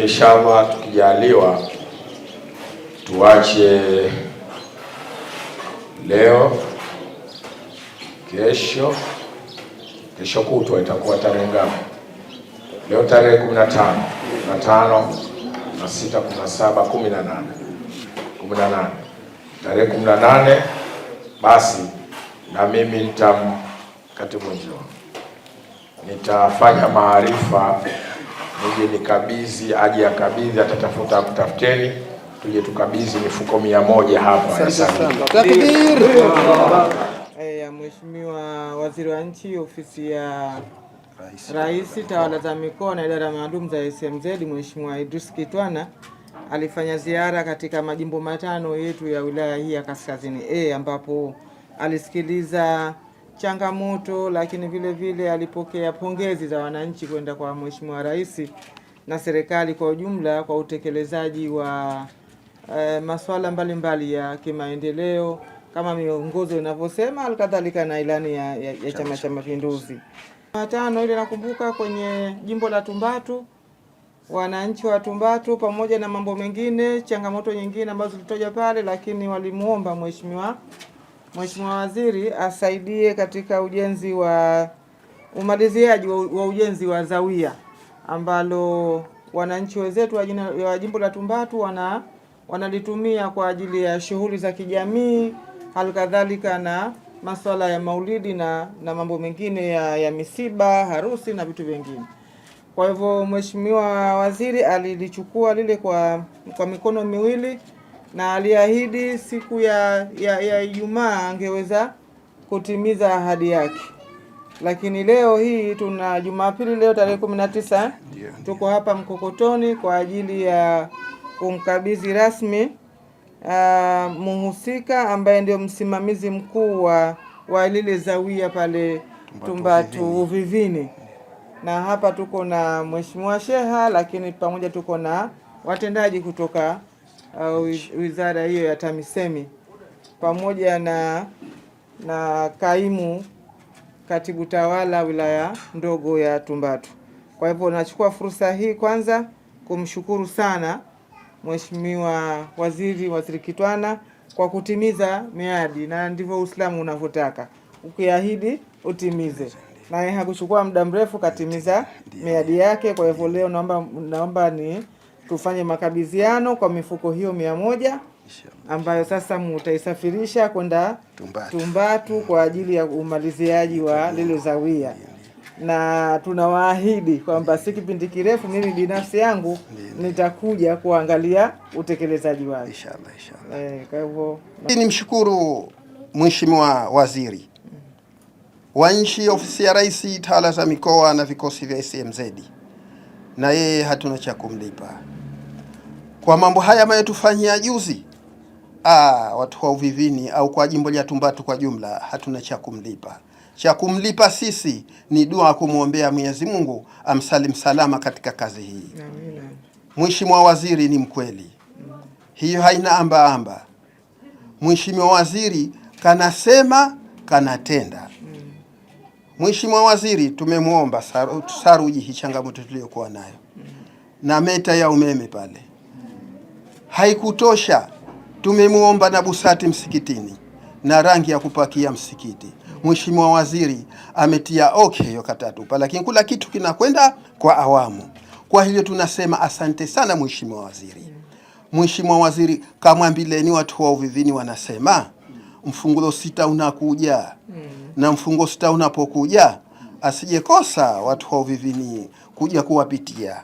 Inshallah tukijaliwa tuache leo, kesho kutwa itakuwa tarehe ngapi? Leo tarehe 15 na 5 na 6 17 18 tarehe 18, basi na mimi katibu njoo nitafanya maarifa nije nikabidhi, aje akabidhi, atatafuta kutafuteni, tuje tukabidhi mifuko 100 hapa. Takbir! Mheshimiwa Waziri wa Nchi, Ofisi ya Rais, Tawala za Mikoa na Idara Maalum za SMZ, Mheshimiwa Idris Kitwana alifanya ziara katika majimbo matano yetu ya wilaya hii ya Kaskazini ambapo alisikiliza changamoto, lakini vile vile alipokea pongezi za wananchi kwenda kwa Mheshimiwa Rais na serikali kwa ujumla kwa utekelezaji wa masuala mbalimbali ya kimaendeleo kama miongozo inavyosema, alikadhalika na ilani ya Chama cha Mapinduzi. Matano ile nakumbuka kwenye jimbo la Tumbatu, wananchi wa Tumbatu pamoja na mambo mengine, changamoto nyingine ambazo zilitoja pale, lakini walimuomba Mheshimiwa Waziri asaidie katika ujenzi wa umaliziaji wa ujenzi wa zawia ambalo wananchi wenzetu wa jimbo la Tumbatu wanalitumia kwa ajili ya shughuli za kijamii, halikadhalika na masuala ya maulidi na mambo mengine ya misiba, harusi na vitu vingine. Kwa hivyo Mheshimiwa Waziri alilichukua lile kwa mikono miwili na aliahidi siku ya Ijumaa angeweza kutimiza ahadi yake. Lakini leo hii tuna Jumapili, leo tarehe 19, tuko hapa Mkokotoni kwa ajili ya kumkabidhi rasmi muhusika ambaye ndio msimamizi mkuu wa lile zawia pale Tumbatu Uvivini. Na hapa tuko na Mheshimiwa Sheha, lakini pamoja tuko na watendaji kutoka wizara hiyo ya TAMISEMI pamoja na kaimu katibu tawala wilaya ndogo ya Tumbatu. Kwa hivyo nachukua fursa hii kwanza kumshukuru sana Mheshimiwa Waziri Kitwana kwa kutimiza miadi, na ndivyo Uislamu unavyotaka, ukiahidi utimize. Naye hakuchukua muda mrefu katimiza miadi yake. Kwa hivyo leo naomba ni tufanye makabidhiano kwa mifuko hiyo 100 ambayo sasa mutaisafirisha kwenda Tumbatu kwa ajili ya umaliziaji wa lile zawia, na tunawaahidi kwamba si kipindi kirefu mimi binafsi yangu nitakuja kuangalia utekelezaji wake inshallah. Kwa hivyo nimshukuru Mheshimiwa Waziri wa Nchi, Ofisi ya Rais, Tawala za Mikoa na vikosi vya SMZ, na yeye hatuna cha kumlipa kwa mambo haya mayotufanyia juzi. Watu wa Uvivini au kwa jimbo la Tumbatu kwa jumla hatuna cha kumlipa. Cha kumlipa sisi ni dua kumwombea Mwenyezi Mungu amsalim salama katika kazi hii. Amina. Mheshimiwa Waziri ni mkweli, hiyo haina amba. Mheshimiwa Waziri kanasema kanatenda. Mheshimiwa Waziri tumemwomba saruji hii changamoto tuliyokuwa nayo na meta ya umeme pale haikutosha, tumemwomba na busati msikitini na rangi ya kupakia msikiti. Mheshimiwa Waziri ametia hiyo katatupa, lakini kila kitu kinakwenda kwa awamu. Kwa hiyo tunasema asante sana Mheshimiwa Waziri. Mheshimiwa Waziri, kamwambileni watu wa Uvivini, wanasema mfungulo 6 unakuja, na mfungo 6 unapokuja asijekosa watu wa Uvivini kuja kuwapitia.